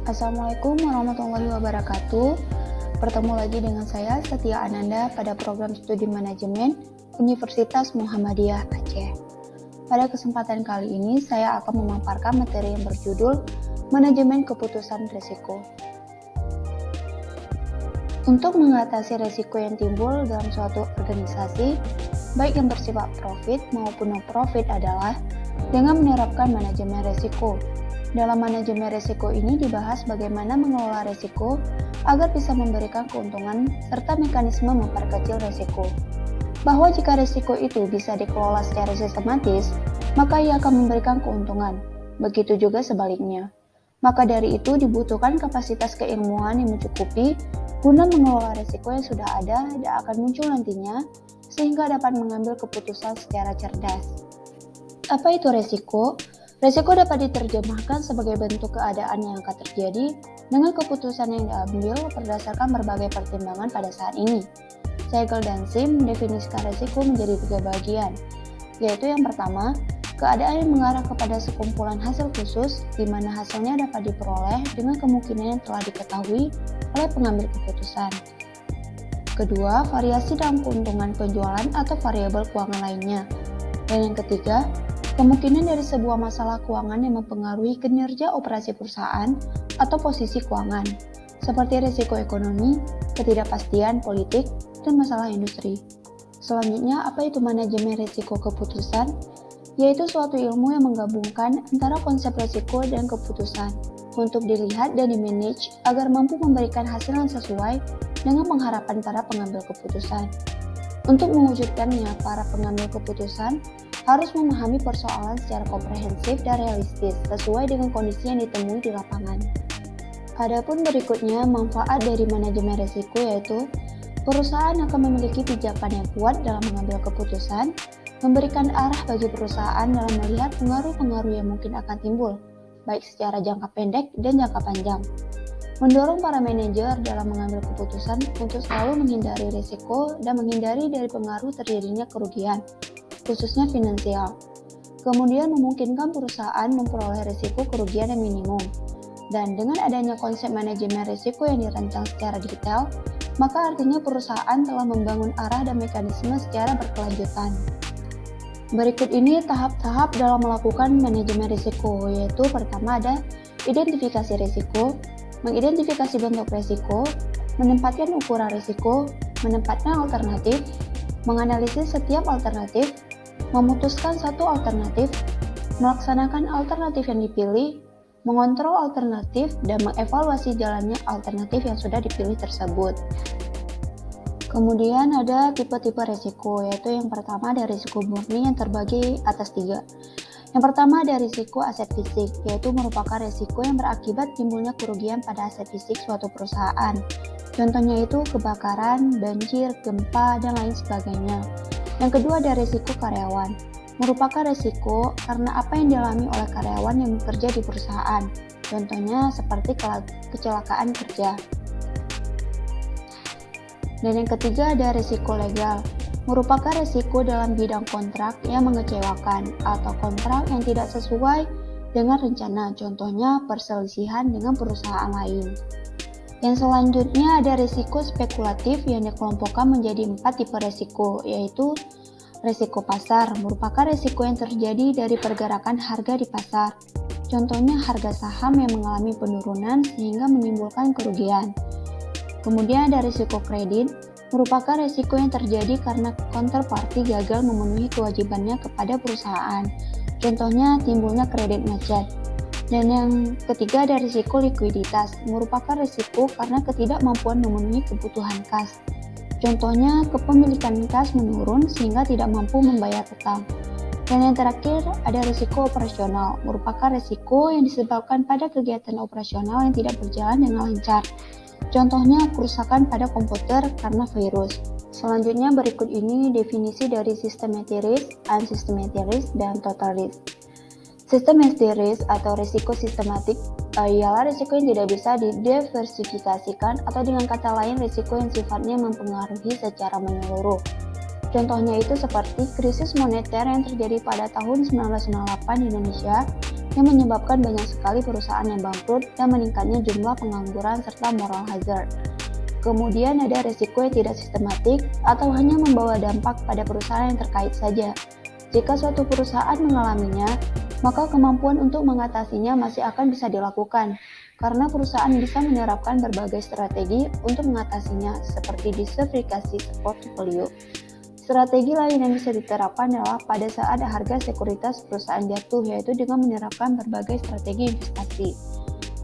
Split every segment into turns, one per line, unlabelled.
Assalamualaikum warahmatullahi wabarakatuh. Bertemu lagi dengan saya Setia Ananda pada program studi manajemen Universitas Muhammadiyah Aceh. Pada kesempatan kali ini saya akan memaparkan materi yang berjudul Manajemen Keputusan Risiko. Untuk mengatasi risiko yang timbul dalam suatu organisasi, baik yang bersifat profit maupun non-profit adalah dengan menerapkan manajemen risiko. Dalam manajemen risiko ini dibahas bagaimana mengelola risiko agar bisa memberikan keuntungan serta mekanisme memperkecil risiko. Bahwa jika risiko itu bisa dikelola secara sistematis, maka ia akan memberikan keuntungan. Begitu juga sebaliknya. Maka dari itu dibutuhkan kapasitas keilmuan yang mencukupi guna mengelola risiko yang sudah ada dan akan muncul nantinya sehingga dapat mengambil keputusan secara cerdas. Apa itu risiko? Risiko dapat diterjemahkan sebagai bentuk keadaan yang akan terjadi dengan keputusan yang diambil berdasarkan berbagai pertimbangan pada saat ini. Siegel dan Sim mendefinisikan risiko menjadi 3 bagian, yaitu yang pertama, keadaan yang mengarah kepada sekumpulan hasil khusus di mana hasilnya dapat diperoleh dengan kemungkinan yang telah diketahui oleh pengambil keputusan. Kedua, variasi dalam keuntungan penjualan atau variabel keuangan lainnya. Dan yang ketiga, kemungkinan dari sebuah masalah keuangan yang mempengaruhi kinerja operasi perusahaan atau posisi keuangan, seperti risiko ekonomi, ketidakpastian politik, dan masalah industri. Selanjutnya, apa itu manajemen risiko keputusan? Yaitu suatu ilmu yang menggabungkan antara konsep risiko dan keputusan untuk dilihat dan dimanage agar mampu memberikan hasil yang sesuai dengan pengharapan para pengambil keputusan. Untuk mewujudkannya, para pengambil keputusan harus memahami persoalan secara komprehensif dan realistis sesuai dengan kondisi yang ditemui di lapangan. Adapun berikutnya, manfaat dari manajemen risiko yaitu perusahaan akan memiliki pijakan yang kuat dalam mengambil keputusan, memberikan arah bagi perusahaan dalam melihat pengaruh-pengaruh yang mungkin akan timbul, baik secara jangka pendek dan jangka panjang. Mendorong para manajer dalam mengambil keputusan untuk selalu menghindari risiko dan menghindari dari pengaruh terjadinya kerugian, khususnya finansial. Kemudian memungkinkan perusahaan memperoleh risiko kerugian yang minimum. Dan dengan adanya konsep manajemen risiko yang dirancang secara detail, maka artinya perusahaan telah membangun arah dan mekanisme secara berkelanjutan. Berikut ini tahap-tahap dalam melakukan manajemen risiko, yaitu pertama ada identifikasi risiko, mengidentifikasi bentuk risiko, menempatkan ukuran risiko, menempatkan alternatif, menganalisis setiap alternatif, memutuskan satu alternatif, melaksanakan alternatif yang dipilih, mengontrol alternatif, dan mengevaluasi jalannya alternatif yang sudah dipilih tersebut. Kemudian ada tipe-tipe risiko, yaitu yang pertama ada risiko murni yang terbagi atas 3. Yang pertama ada risiko aset fisik, yaitu merupakan risiko yang berakibat timbulnya kerugian pada aset fisik suatu perusahaan. Contohnya itu kebakaran, banjir, gempa, dan lain sebagainya. Yang kedua ada risiko karyawan, merupakan risiko karena apa yang dialami oleh karyawan yang bekerja di perusahaan. Contohnya seperti kecelakaan kerja. Dan yang ketiga ada risiko legal, merupakan risiko dalam bidang kontrak yang mengecewakan atau kontrak yang tidak sesuai dengan rencana, contohnya perselisihan dengan perusahaan lain. Yang selanjutnya ada risiko spekulatif yang dikelompokkan menjadi 4 tipe risiko, yaitu risiko pasar, merupakan risiko yang terjadi dari pergerakan harga di pasar. Contohnya harga saham yang mengalami penurunan sehingga menimbulkan kerugian. Kemudian ada risiko kredit, merupakan risiko yang terjadi karena counterparty gagal memenuhi kewajibannya kepada perusahaan. Contohnya timbulnya kredit macet. Dan yang ketiga ada risiko likuiditas, merupakan risiko karena ketidakmampuan memenuhi kebutuhan kas. Contohnya kepemilikan kas menurun sehingga tidak mampu membayar utang. Dan yang terakhir ada risiko operasional, merupakan risiko yang disebabkan pada kegiatan operasional yang tidak berjalan dengan lancar. Contohnya kerusakan pada komputer karena virus. Selanjutnya berikut ini definisi dari systematic risk, unsystematic risk, dan total risk. Systematic risk atau risiko sistematik ialah risiko yang tidak bisa didiversifikasikan atau dengan kata lain risiko yang sifatnya mempengaruhi secara menyeluruh. Contohnya itu seperti krisis moneter yang terjadi pada tahun 1998 di Indonesia yang menyebabkan banyak sekali perusahaan yang bangkrut dan meningkatnya jumlah pengangguran serta moral hazard. Kemudian ada risiko yang tidak sistematik atau hanya membawa dampak pada perusahaan yang terkait saja. Jika suatu perusahaan mengalaminya, maka kemampuan untuk mengatasinya masih akan bisa dilakukan, karena perusahaan bisa menerapkan berbagai strategi untuk mengatasinya, seperti diversifikasi portofolio. Strategi lain yang bisa diterapkan adalah pada saat harga sekuritas perusahaan jatuh, yaitu dengan menerapkan berbagai strategi investasi.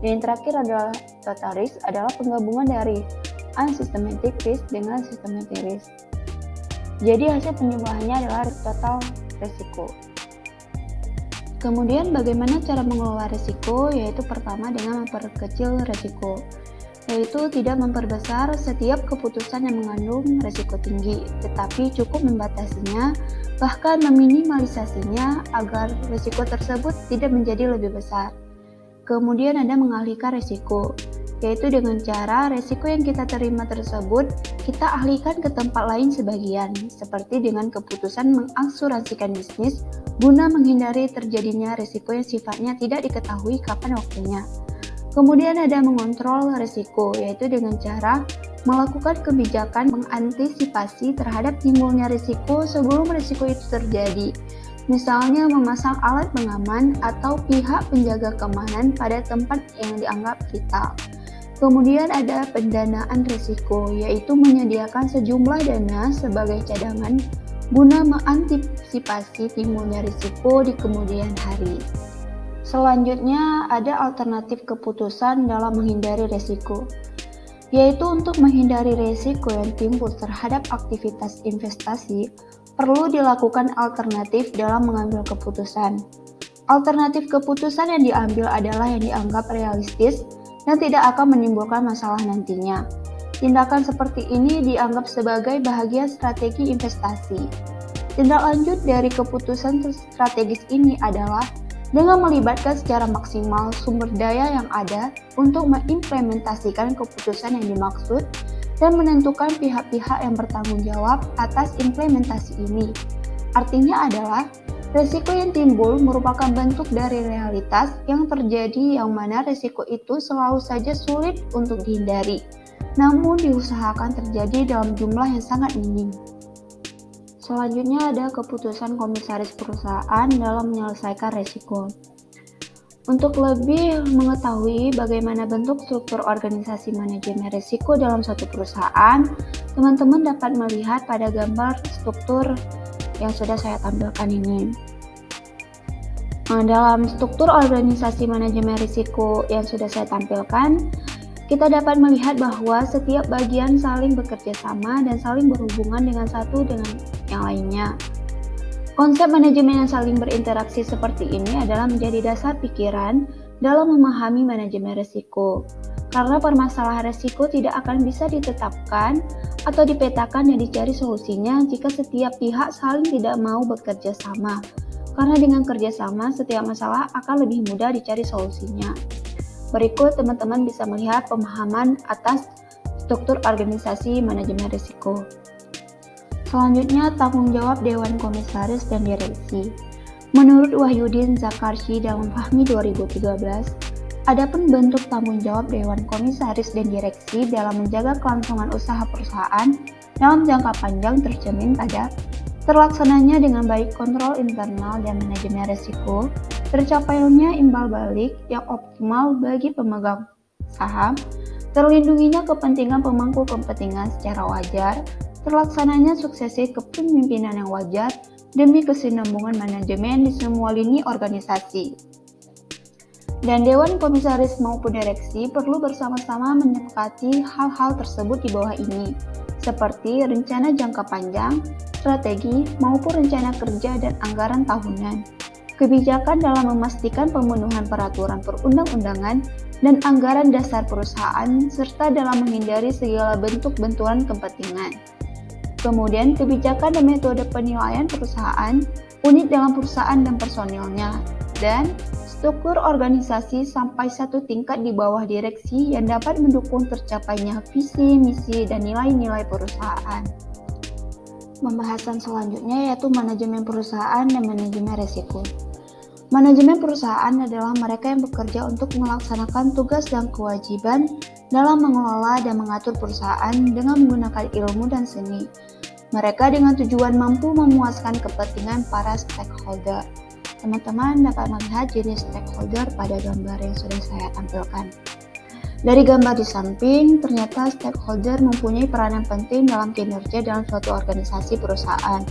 Dan yang terakhir adalah total risk, adalah penggabungan dari unsystematic risk dengan systematic risk. Jadi hasil penjumlahannya adalah total risiko. Kemudian bagaimana cara mengelola risiko, yaitu pertama dengan memperkecil risiko, yaitu tidak memperbesar setiap keputusan yang mengandung risiko tinggi, tetapi cukup membatasinya, bahkan meminimalisasinya agar risiko tersebut tidak menjadi lebih besar. Kemudian ada mengalihkan risiko, yaitu dengan cara risiko yang kita terima tersebut kita alihkan ke tempat lain sebagian, seperti dengan keputusan mengasuransikan bisnis guna menghindari terjadinya risiko yang sifatnya tidak diketahui kapan waktunya. Kemudian ada mengontrol risiko, yaitu dengan cara melakukan kebijakan mengantisipasi terhadap timbulnya risiko sebelum risiko itu terjadi. Misalnya memasang alat pengaman atau pihak penjaga keamanan pada tempat yang dianggap vital. Kemudian ada pendanaan risiko, yaitu menyediakan sejumlah dana sebagai cadangan guna mengantisipasi timbulnya risiko di kemudian hari. Selanjutnya ada alternatif keputusan dalam menghindari risiko, yaitu untuk menghindari risiko yang timbul terhadap aktivitas investasi, perlu dilakukan alternatif dalam mengambil keputusan. Alternatif keputusan yang diambil adalah yang dianggap realistis dan tidak akan menimbulkan masalah nantinya. Tindakan seperti ini dianggap sebagai bahagian strategi investasi. Tindak lanjut dari keputusan strategis ini adalah dengan melibatkan secara maksimal sumber daya yang ada untuk mengimplementasikan keputusan yang dimaksud dan menentukan pihak-pihak yang bertanggung jawab atas implementasi ini. Artinya adalah, risiko yang timbul merupakan bentuk dari realitas yang terjadi yang mana risiko itu selalu saja sulit untuk dihindari, namun diusahakan terjadi dalam jumlah yang sangat minim. Selanjutnya ada keputusan komisaris perusahaan dalam menyelesaikan risiko. Untuk lebih mengetahui bagaimana bentuk struktur organisasi manajemen risiko dalam suatu perusahaan, teman-teman dapat melihat pada gambar struktur yang sudah saya tampilkan ini. Nah, dalam struktur organisasi manajemen risiko yang sudah saya tampilkan, kita dapat melihat bahwa setiap bagian saling bekerja sama dan saling berhubungan dengan satu dengan yang lainnya. Konsep manajemen yang saling berinteraksi seperti ini adalah menjadi dasar pikiran dalam memahami manajemen risiko. Karena permasalahan risiko tidak akan bisa ditetapkan atau dipetakan dan dicari solusinya jika setiap pihak saling tidak mau bekerja sama. Karena dengan kerjasama, setiap masalah akan lebih mudah dicari solusinya. Berikut teman-teman bisa melihat pemahaman atas struktur organisasi manajemen risiko. Selanjutnya, tanggung jawab Dewan Komisaris dan Direksi. Menurut Wahyudin Zakarsky dalam Fahmi 2013, adapun bentuk tanggung jawab Dewan Komisaris dan Direksi dalam menjaga kelangsungan usaha perusahaan dalam jangka panjang tercermin pada terlaksananya dengan baik kontrol internal dan manajemen risiko, tercapainya imbal balik yang optimal bagi pemegang saham, terlindunginya kepentingan pemangku kepentingan secara wajar, terlaksananya suksesi kepemimpinan yang wajar demi kesinambungan manajemen di semua lini organisasi. Dan Dewan Komisaris maupun Direksi perlu bersama-sama menyepakati hal-hal tersebut di bawah ini, seperti rencana jangka panjang, strategi, maupun rencana kerja dan anggaran tahunan, kebijakan dalam memastikan pemenuhan peraturan perundang-undangan dan anggaran dasar perusahaan, serta dalam menghindari segala bentuk benturan kepentingan. Kemudian, kebijakan dan metode penilaian perusahaan, unit dalam perusahaan dan personilnya, dan struktur organisasi sampai satu tingkat di bawah direksi yang dapat mendukung tercapainya visi, misi, dan nilai-nilai perusahaan. Pembahasan selanjutnya yaitu manajemen perusahaan dan manajemen risiko. Manajemen perusahaan adalah mereka yang bekerja untuk melaksanakan tugas dan kewajiban dalam mengelola dan mengatur perusahaan dengan menggunakan ilmu dan seni. Mereka dengan tujuan mampu memuaskan kepentingan para stakeholder. Teman-teman dapat melihat jenis stakeholder pada gambar yang sudah saya tampilkan. Dari gambar di samping, ternyata stakeholder mempunyai peranan penting dalam kinerja dalam suatu organisasi perusahaan,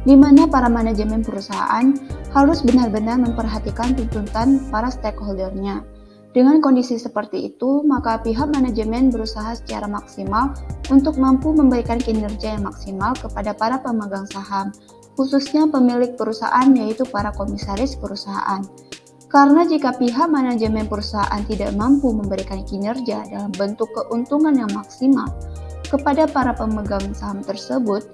di mana para manajemen perusahaan harus benar-benar memperhatikan tuntutan para stakeholdernya. Dengan kondisi seperti itu, maka pihak manajemen berusaha secara maksimal untuk mampu memberikan kinerja yang maksimal kepada para pemegang saham, khususnya pemilik perusahaan yaitu para komisaris perusahaan. Karena jika pihak manajemen perusahaan tidak mampu memberikan kinerja dalam bentuk keuntungan yang maksimal kepada para pemegang saham tersebut,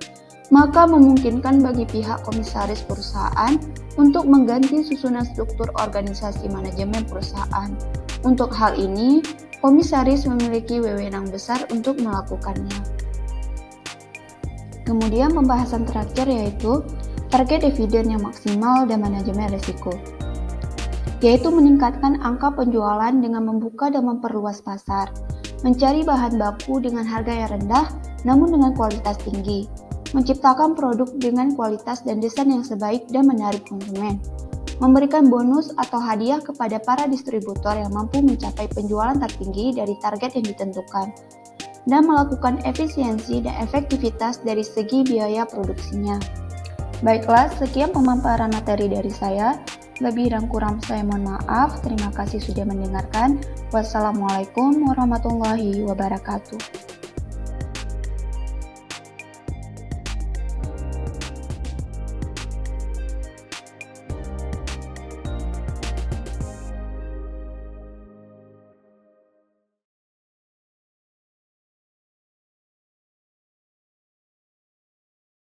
maka memungkinkan bagi pihak komisaris perusahaan untuk mengganti susunan struktur organisasi manajemen perusahaan. Untuk hal ini, komisaris memiliki wewenang besar untuk melakukannya. Kemudian pembahasan terakhir yaitu target dividen yang maksimal dan manajemen risiko, yaitu meningkatkan angka penjualan dengan membuka dan memperluas pasar, mencari bahan baku dengan harga yang rendah namun dengan kualitas tinggi, menciptakan produk dengan kualitas dan desain yang sebaik dan menarik konsumen, memberikan bonus atau hadiah kepada para distributor yang mampu mencapai penjualan tertinggi dari target yang ditentukan, dan melakukan efisiensi dan efektivitas dari segi biaya produksinya. Baiklah, sekian pemaparan materi dari saya. Lebih dan kurang saya mohon maaf. Terima kasih sudah mendengarkan. Wassalamualaikum warahmatullahi wabarakatuh.